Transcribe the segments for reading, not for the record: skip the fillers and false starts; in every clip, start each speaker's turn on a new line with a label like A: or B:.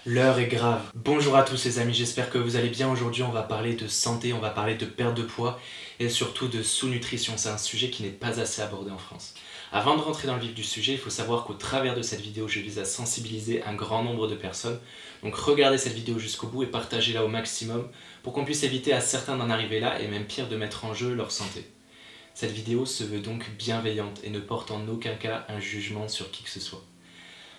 A: L'heure est grave. Bonjour à tous les amis, j'espère que vous allez bien. Aujourd'hui on va parler de santé, on va parler de perte de poids et surtout de sous-nutrition. C'est un sujet qui n'est pas assez abordé en France. Avant de rentrer dans le vif du sujet, il faut savoir qu'au travers de cette vidéo, je vise à sensibiliser un grand nombre de personnes. Donc regardez cette vidéo jusqu'au bout et partagez-la au maximum pour qu'on puisse éviter à certains d'en arriver là et même pire de mettre en jeu leur santé. Cette vidéo se veut donc bienveillante et ne porte en aucun cas un jugement sur qui que ce soit.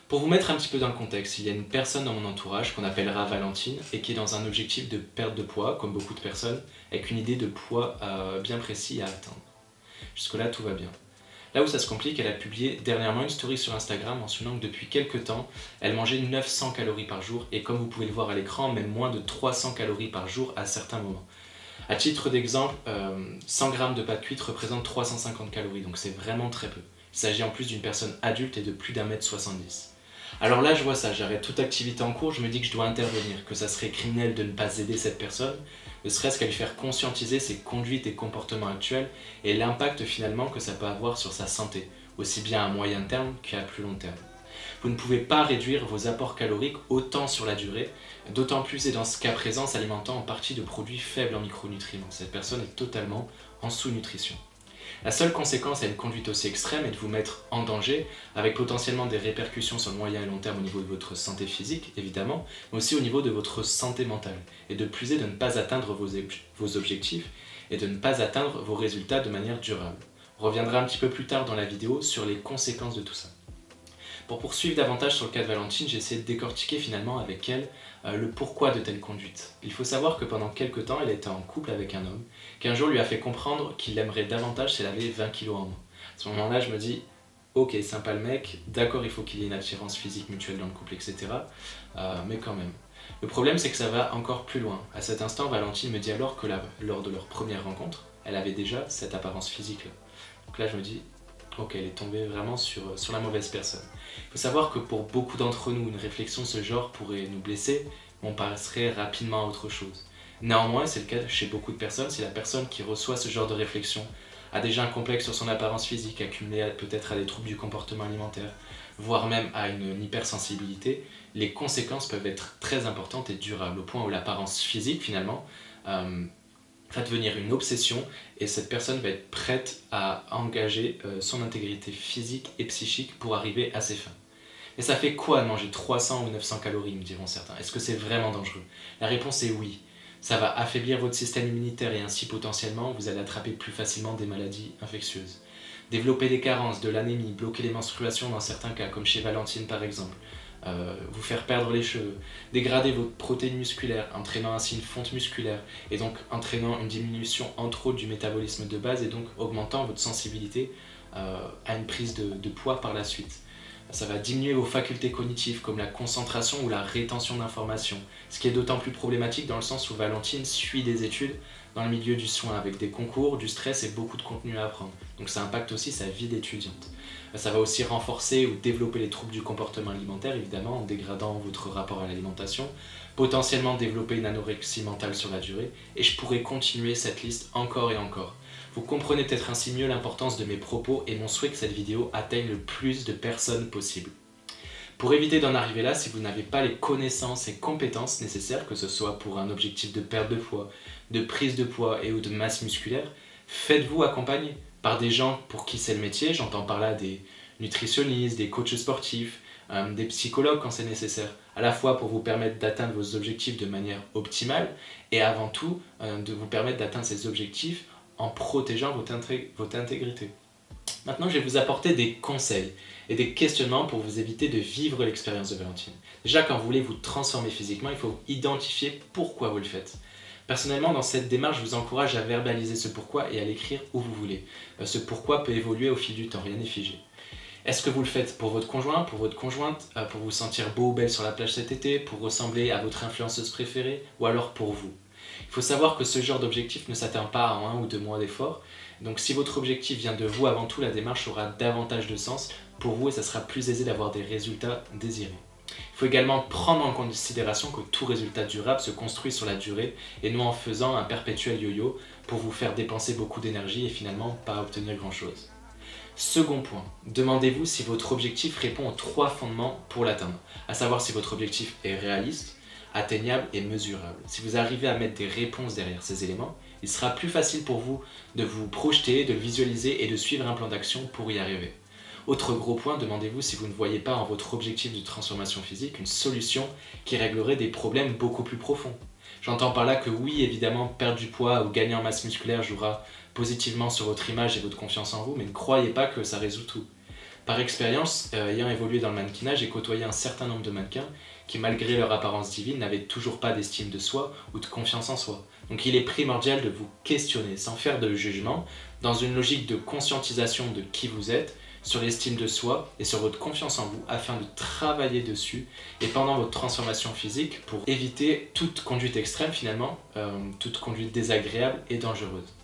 A: Pour vous mettre un petit peu dans le contexte, il y a une personne dans mon entourage qu'on appellera Valentine et qui est dans un objectif de perte de poids, comme beaucoup de personnes, avec une idée de poids bien précis à atteindre. Jusque-là, tout va bien. Là où ça se complique, elle a publié dernièrement une story sur Instagram mentionnant que depuis quelques temps, elle mangeait 900 calories par jour et comme vous pouvez le voir à l'écran, même moins de 300 calories par jour à certains moments. À titre d'exemple, 100 g de pâte cuite représente 350 calories, donc c'est vraiment très peu. Il s'agit en plus d'une personne adulte et de plus d'1,70 m. Alors là, je vois ça, j'arrête toute activité en cours, je me dis que je dois intervenir, que ça serait criminel de ne pas aider cette personne, ne serait-ce qu'à lui faire conscientiser ses conduites et comportements actuels et l'impact finalement que ça peut avoir sur sa santé, aussi bien à moyen terme qu'à plus long terme. Vous ne pouvez pas réduire vos apports caloriques autant sur la durée, d'autant plus et dans ce cas présent s'alimentant en partie de produits faibles en micronutriments. Cette personne est totalement en sous-nutrition. La seule conséquence à une conduite aussi extrême est de vous mettre en danger, avec potentiellement des répercussions sur le moyen et long terme au niveau de votre santé physique, évidemment, mais aussi au niveau de votre santé mentale, et de plus est de ne pas atteindre vos objectifs et de ne pas atteindre vos résultats de manière durable. On reviendra un petit peu plus tard dans la vidéo sur les conséquences de tout ça. Pour poursuivre davantage sur le cas de Valentine, j'ai essayé de décortiquer finalement avec elle le pourquoi de telle conduite. Il faut savoir que pendant quelques temps, elle était en couple avec un homme qui un jour lui a fait comprendre qu'il l'aimerait davantage si elle avait 20 kilos en moins. À ce moment-là, je me dis, ok, sympa le mec, d'accord, il faut qu'il y ait une attirance physique mutuelle dans le couple, etc. Mais quand même. Le problème, c'est que ça va encore plus loin. À cet instant, Valentine me dit alors que lors de leur première rencontre, elle avait déjà cette apparence physique-là. Donc là, je me dis, ok, elle est tombée vraiment sur la mauvaise personne. Il faut savoir que pour beaucoup d'entre nous, une réflexion de ce genre pourrait nous blesser, mais on passerait rapidement à autre chose. Néanmoins, c'est le cas chez beaucoup de personnes, si la personne qui reçoit ce genre de réflexion a déjà un complexe sur son apparence physique, accumulé peut-être à des troubles du comportement alimentaire, voire même à une hypersensibilité, les conséquences peuvent être très importantes et durables, au point où l'apparence physique, finalement, va devenir une obsession et cette personne va être prête à engager son intégrité physique et psychique pour arriver à ses fins. Mais ça fait quoi de manger 300 ou 900 calories, me diront certains? Est-ce que c'est vraiment dangereux? La réponse est oui. Ça va affaiblir votre système immunitaire et ainsi potentiellement vous allez attraper plus facilement des maladies infectieuses. Développer des carences, de l'anémie, bloquer les menstruations dans certains cas, comme chez Valentine par exemple. Vous faire perdre les cheveux, dégrader votre protéine musculaire, entraînant ainsi une fonte musculaire et donc entraînant une diminution entre autres du métabolisme de base et donc augmentant votre sensibilité à une prise de poids par la suite. Ça va diminuer vos facultés cognitives comme la concentration ou la rétention d'informations, ce qui est d'autant plus problématique dans le sens où Valentine suit des études dans le milieu du soin avec des concours, du stress et beaucoup de contenu à apprendre. Donc ça impacte aussi sa vie d'étudiante. Ça va aussi renforcer ou développer les troubles du comportement alimentaire, évidemment, en dégradant votre rapport à l'alimentation, potentiellement développer une anorexie mentale sur la durée, et je pourrais continuer cette liste encore et encore. Vous comprenez peut-être ainsi mieux l'importance de mes propos et mon souhait que cette vidéo atteigne le plus de personnes possible. Pour éviter d'en arriver là, si vous n'avez pas les connaissances et compétences nécessaires, que ce soit pour un objectif de perte de poids, de prise de poids et ou de masse musculaire, faites-vous accompagner par des gens pour qui c'est le métier, j'entends par là des nutritionnistes, des coachs sportifs, des psychologues quand c'est nécessaire, à la fois pour vous permettre d'atteindre vos objectifs de manière optimale et avant tout de vous permettre d'atteindre ces objectifs en protégeant votre intégrité. Maintenant, je vais vous apporter des conseils et des questionnements pour vous éviter de vivre l'expérience de Valentine. Déjà, quand vous voulez vous transformer physiquement, il faut identifier pourquoi vous le faites. Personnellement, dans cette démarche, je vous encourage à verbaliser ce pourquoi et à l'écrire où vous voulez. Ce pourquoi peut évoluer au fil du temps, rien n'est figé. Est-ce que vous le faites pour votre conjoint, pour votre conjointe, pour vous sentir beau ou belle sur la plage cet été, pour ressembler à votre influenceuse préférée, ou alors pour vous? Il faut savoir que ce genre d'objectif ne s'atteint pas en 1 ou 2 mois d'effort. Donc si votre objectif vient de vous avant tout, la démarche aura davantage de sens pour vous et ça sera plus aisé d'avoir des résultats désirés. Il faut également prendre en considération que tout résultat durable se construit sur la durée et non en faisant un perpétuel yo-yo pour vous faire dépenser beaucoup d'énergie et finalement pas obtenir grand-chose. Second point, demandez-vous si votre objectif répond aux 3 fondements pour l'atteindre, à savoir si votre objectif est réaliste, atteignable et mesurable. Si vous arrivez à mettre des réponses derrière ces éléments, il sera plus facile pour vous de vous projeter, de le visualiser et de suivre un plan d'action pour y arriver. Autre gros point, demandez-vous si vous ne voyez pas en votre objectif de transformation physique une solution qui réglerait des problèmes beaucoup plus profonds. J'entends par là que oui, évidemment, perdre du poids ou gagner en masse musculaire jouera positivement sur votre image et votre confiance en vous, mais ne croyez pas que ça résout tout. Par expérience, ayant évolué dans le mannequinat, j'ai côtoyé un certain nombre de mannequins qui, malgré leur apparence divine, n'avaient toujours pas d'estime de soi ou de confiance en soi. Donc il est primordial de vous questionner, sans faire de jugement, dans une logique de conscientisation de qui vous êtes, sur l'estime de soi et sur votre confiance en vous, afin de travailler dessus et pendant votre transformation physique pour éviter toute conduite extrême finalement, toute conduite désagréable et dangereuse.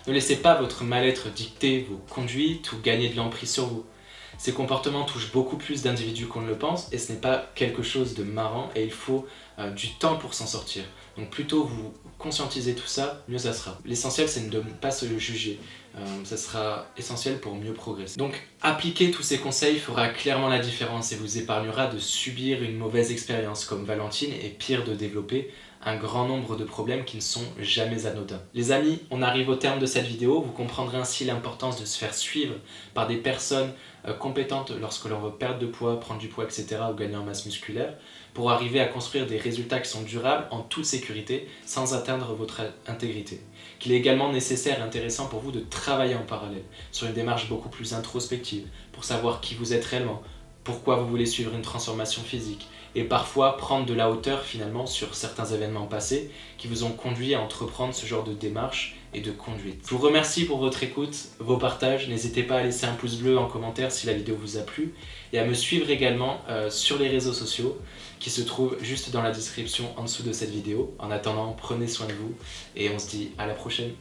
A: Ne laissez pas votre mal-être dicter vos conduites ou gagner de l'emprise sur vous. Ces comportements touchent beaucoup plus d'individus qu'on ne le pense et ce n'est pas quelque chose de marrant et il faut du temps pour s'en sortir. Donc plutôt vous conscientisez tout ça, mieux ça sera. L'essentiel c'est de ne pas se juger, ça sera essentiel pour mieux progresser. Donc appliquer tous ces conseils fera clairement la différence et vous épargnera de subir une mauvaise expérience comme Valentine et pire de développer un grand nombre de problèmes qui ne sont jamais anodins. Les amis, on arrive au terme de cette vidéo, vous comprendrez ainsi l'importance de se faire suivre par des personnes compétentes lorsque l'on veut perdre de poids, prendre du poids, etc. ou gagner en masse musculaire, pour arriver à construire des résultats qui sont durables en toute sécurité, sans atteindre votre intégrité. Qu'il est également nécessaire et intéressant pour vous de travailler en parallèle, sur une démarche beaucoup plus introspective, pour savoir qui vous êtes réellement, pourquoi vous voulez suivre une transformation physique, et parfois prendre de la hauteur finalement sur certains événements passés qui vous ont conduit à entreprendre ce genre de démarche et de conduite. Je vous remercie pour votre écoute, vos partages, n'hésitez pas à laisser un pouce bleu en commentaire si la vidéo vous a plu et à me suivre également sur les réseaux sociaux qui se trouvent juste dans la description en dessous de cette vidéo. En attendant, prenez soin de vous et on se dit à la prochaine.